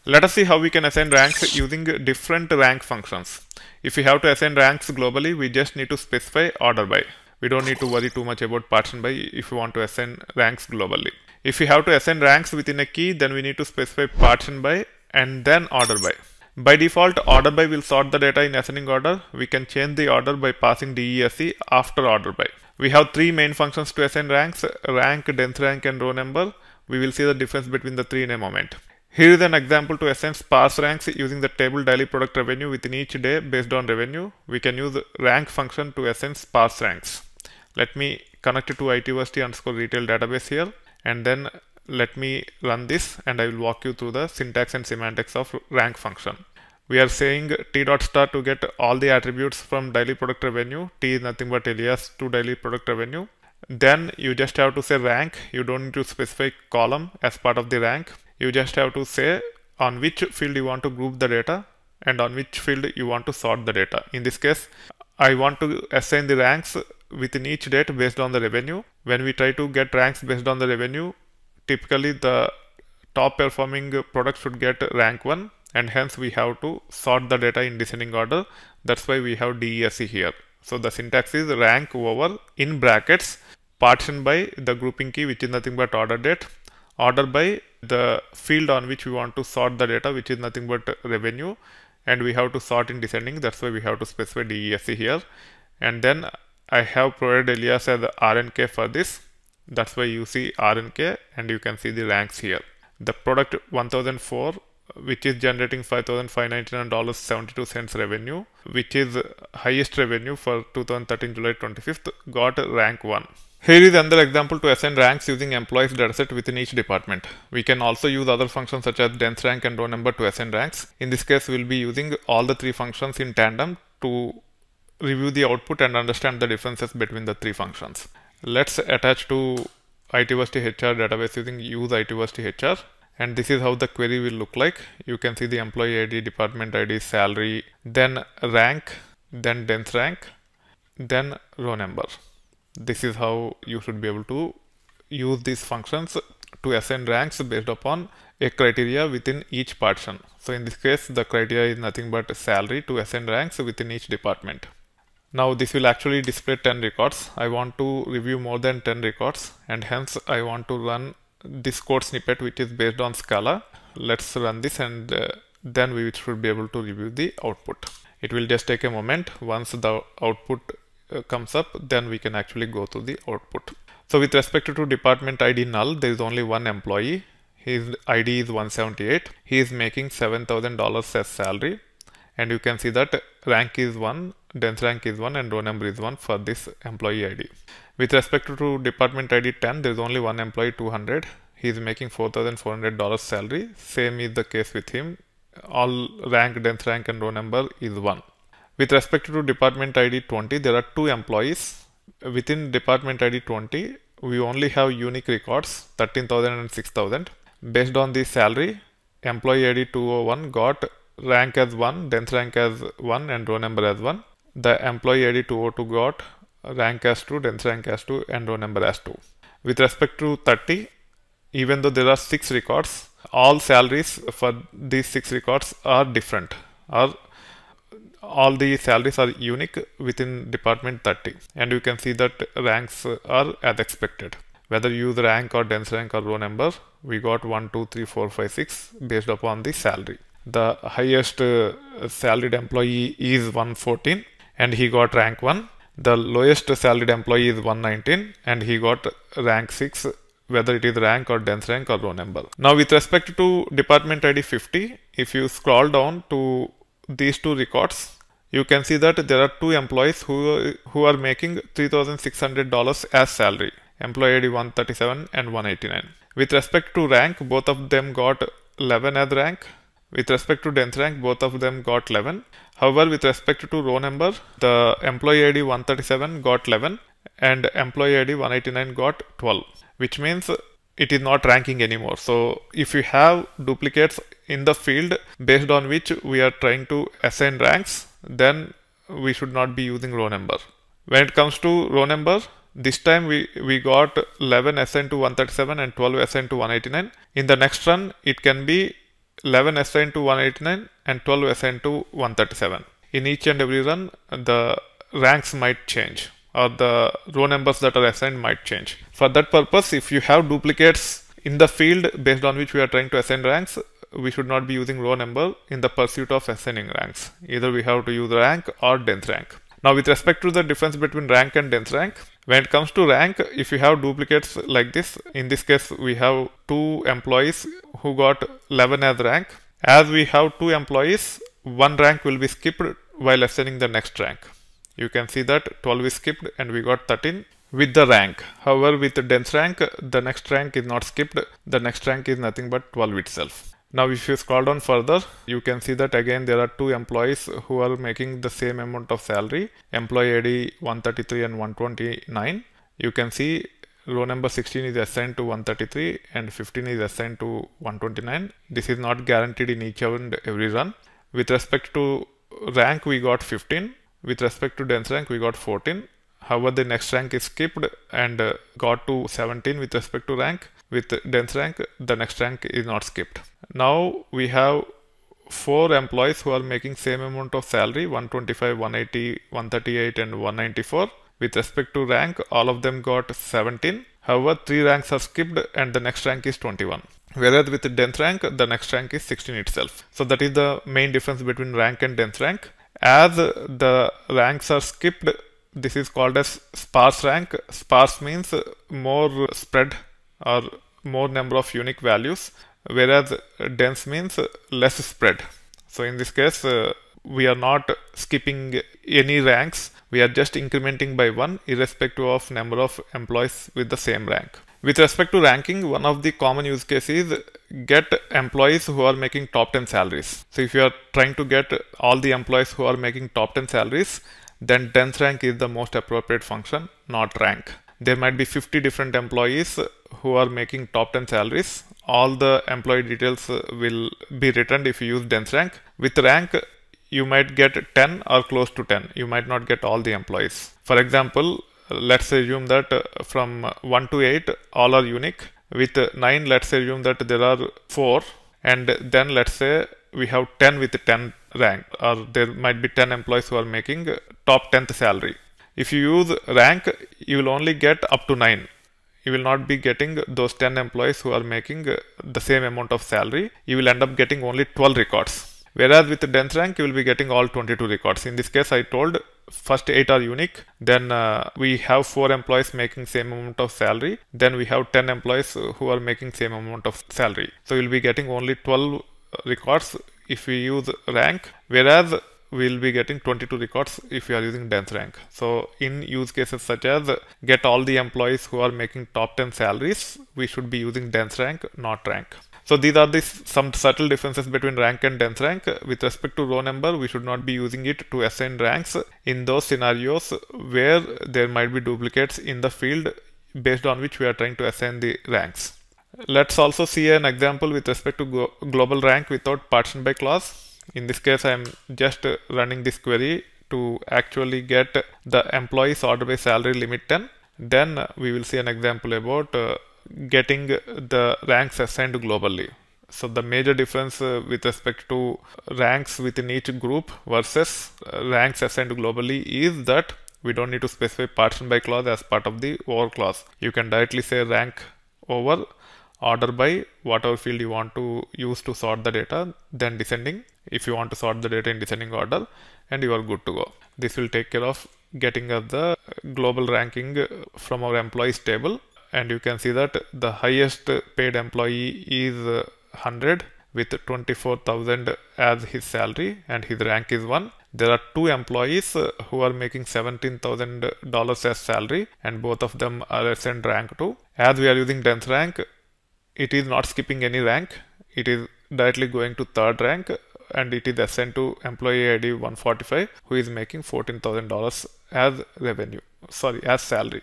Let us see how we can assign ranks using different rank functions. If we have to assign ranks globally, we just need to specify order by. We don't need to worry too much about partition by if we want to assign ranks globally. If we have to assign ranks within a key, then we need to specify partition by and then order by. By default, order by will sort the data in ascending order. We can change the order by passing DESC after order by. We have three main functions to assign ranks: rank, dense rank, and row number. We will see the difference between the three in a moment. Here is an example to assign sparse ranks using the table daily product revenue within each day based on revenue. We can use rank function to assign sparse ranks. Let me connect it to itversity_retail database here, and then let me run this, and I will walk you through the syntax and semantics of rank function. We are saying t.star to get all the attributes from daily product revenue. T is nothing but alias to daily product revenue. Then you just have to say rank. You don't need to specify column as part of the rank. You just have to say on which field you want to group the data and on which field you want to sort the data. In this case, I want to assign the ranks within each date based on the revenue. When we try to get ranks based on the revenue, typically the top performing product should get rank 1, and hence we have to sort the data in descending order. That's why we have DESC here. So the syntax is rank over in brackets partition by the grouping key, which is nothing but order date, order by the field on which we want to sort the data, which is nothing but revenue, and we have to sort in descending. That's why we have to specify DESC here. And then I have provided alias as RNK for this. That's why you see RNK, and you can see the ranks here. The product 1004, which is generating $5,599.72 revenue, which is highest revenue for 2013 July 25th, got rank 1. Here is another example to assign ranks using employees dataset within each department. We can also use other functions such as dense rank and row number to assign ranks. In this case, we will be using all the three functions in tandem to review the output and understand the differences between the three functions. Let's attach to itversity HR database using use itversity HR, and this is how the query will look like. You can see the employee ID, department ID, salary, then rank, then dense rank, then row number. This is how you should be able to use these functions to assign ranks based upon a criteria within each partition. So in this case, the criteria is nothing but salary to assign ranks within each department. Now this will actually display 10 records. I want to review more than 10 records, and hence I want to run this code snippet which is based on Scala. Let's run this, and then we should be able to review the output. It will just take a moment. Once the output comes up, then we can actually go to the output. So with respect to department ID null, there is only one employee. His ID is 178. He is making $7,000 as salary, and you can see that rank is 1, dense rank is 1, and row number is 1 for this employee ID. With respect to department ID 10, there is only one employee, 200. He is making $4,400 salary. Same is the case with him. All rank, dense rank, and row number is 1. With respect to department ID 20, there are two employees. Within department ID 20, we only have unique records, 13,000 and 6,000. Based on the salary, employee ID 201 got rank as 1, dense rank as 1, and row number as 1. The employee ID 202 got rank as 2, dense rank as 2, and row number as 2. With respect to 30, even though there are 6 records, all salaries for these 6 records are different. All the salaries are unique within department 30, and you can see that ranks are as expected. Whether you use rank or dense rank or row number, we got 1, 2, 3, 4, 5, 6 based upon the salary. The highest salaried employee is 114, and he got rank 1. The lowest salaried employee is 119, and he got rank 6, whether it is rank or dense rank or row number. Now with respect to department ID 50, if you scroll down to these two records, you can see that there are two employees who are making $3,600 as salary. Employee ID 137 and 189. With respect to rank, both of them got 11 as rank. With respect to dense rank, both of them got 11. However, with respect to row number, the employee ID 137 got 11 and employee ID 189 got 12, which means it is not ranking anymore. So if you have duplicates in the field based on which we are trying to assign ranks, then we should not be using row number. When it comes to row number, this time we got 11 assigned to 137 and 12 assigned to 189. In the next run, it can be 11 assigned to 189 and 12 assigned to 137. In each and every run, the ranks might change, or the row numbers that are assigned might change. For that purpose, if you have duplicates in the field based on which we are trying to assign ranks, we should not be using row number in the pursuit of assigning ranks. Either we have to use rank or dense rank. Now, with respect to the difference between rank and dense rank, when it comes to rank, if you have duplicates like this, in this case we have 2 employees who got 11 as rank. As we have 2 employees, one rank will be skipped while assigning the next rank. You can see that 12 is skipped and we got 13 with the rank. However, with the dense rank, the next rank is not skipped. The next rank is nothing but 12 itself. Now, if you scroll down further, you can see that again there are 2 employees who are making the same amount of salary, employee ID 133 and 129. You can see row number 16 is assigned to 133 and 15 is assigned to 129. This is not guaranteed in each and every run. With respect to rank, we got 15. With respect to dense rank, we got 14. However, the next rank is skipped and got to 17 with respect to rank. With dense rank, the next rank is not skipped. Now we have 4 employees who are making same amount of salary, 125, 180, 138 and 194. With respect to rank, all of them got 17. However, 3 ranks are skipped and the next rank is 21. Whereas with the dense rank, the next rank is 16 itself. So that is the main difference between rank and dense rank. As the ranks are skipped, this is called as sparse rank. Sparse means more spread or more number of unique values, whereas dense means less spread. So in this case, we are not skipping any ranks. We are just incrementing by 1 irrespective of number of employees with the same rank. With respect to ranking, one of the common use cases is get employees who are making top 10 salaries. So if you are trying to get all the employees who are making top 10 salaries, then dense rank is the most appropriate function, not rank. There might be 50 different employees who are making top 10 salaries. All the employee details will be returned if you use dense rank. With rank, you might get 10 or close to 10. You might not get all the employees. For example, let's assume that from 1 to 8 all are unique. With 9, let's assume that there are 4, and then let's say we have 10 with 10 rank, or there might be 10 employees who are making top 10th salary. If you use rank, you will only get up to 9. You will not be getting those 10 employees who are making the same amount of salary. You will end up getting only 12 records. Whereas with the dense rank, you will be getting all 22 records. In this case, I told first 8 are unique. Then we have 4 employees making same amount of salary. Then we have 10 employees who are making same amount of salary. So you will be getting only 12 records if we use rank. Whereas we will be getting 22 records if you are using dense rank. So in use cases such as get all the employees who are making top 10 salaries, we should be using dense rank, not rank. So these are some subtle differences between rank and dense rank. With respect to row number, we should not be using it to assign ranks in those scenarios where there might be duplicates in the field based on which we are trying to assign the ranks. Let's also see an example with respect to global rank without partition by clause. In this case, I am just running this query to actually get the employees order by salary limit 10. Then we will see an example about getting the ranks assigned globally. So the major difference with respect to ranks within each group versus ranks assigned globally is that we don't need to specify partition by clause as part of the over clause. You can directly say rank over order by whatever field you want to use to sort the data, then descending if you want to sort the data in descending order, and you are good to go. This will take care of getting us the global ranking from our employees table. And you can see that the highest paid employee is 100 with 24,000 as his salary, and his rank is 1. There are 2 employees who are making $17,000 as salary, and both of them are assigned rank 2. As we are using dense rank, it is not skipping any rank. It is directly going to 3rd rank, and it is assigned to employee ID 145 who is making $14,000 as salary.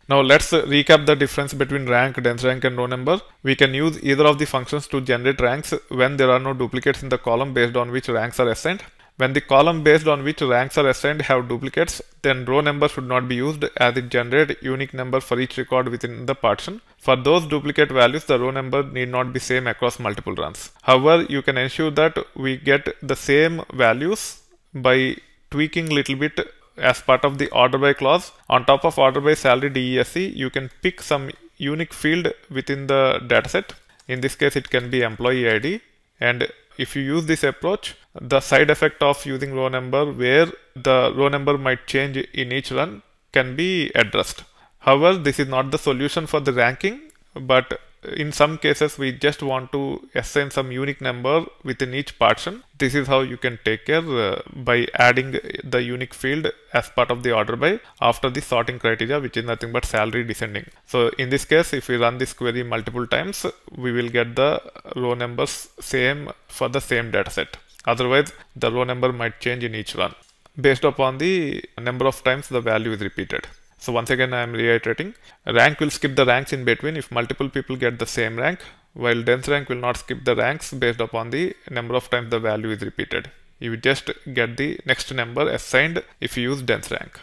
Now let's recap the difference between rank, dense rank and row number. We can use either of the functions to generate ranks when there are no duplicates in the column based on which ranks are assigned. When the column based on which ranks are assigned have duplicates, then row number should not be used, as it generates unique number for each record within the partition. For those duplicate values, the row number need not be same across multiple runs. However, you can ensure that we get the same values by tweaking little bit as part of the order by clause. On top of order by salary DESC, you can pick some unique field within the dataset. In this case, it can be employee ID. And if you use this approach, the side effect of using row number where the row number might change in each run can be addressed. However, this is not the solution for the ranking, but in some cases we just want to assign some unique number within each partition. This is how you can take care by adding the unique field as part of the order by after the sorting criteria, which is nothing but salary descending. So in this case, if we run this query multiple times, we will get the row numbers same for the same dataset. Otherwise, the row number might change in each run based upon the number of times the value is repeated. So once again, I am reiterating, rank will skip the ranks in between if multiple people get the same rank, while dense rank will not skip the ranks based upon the number of times the value is repeated. You just get the next number assigned if you use dense rank.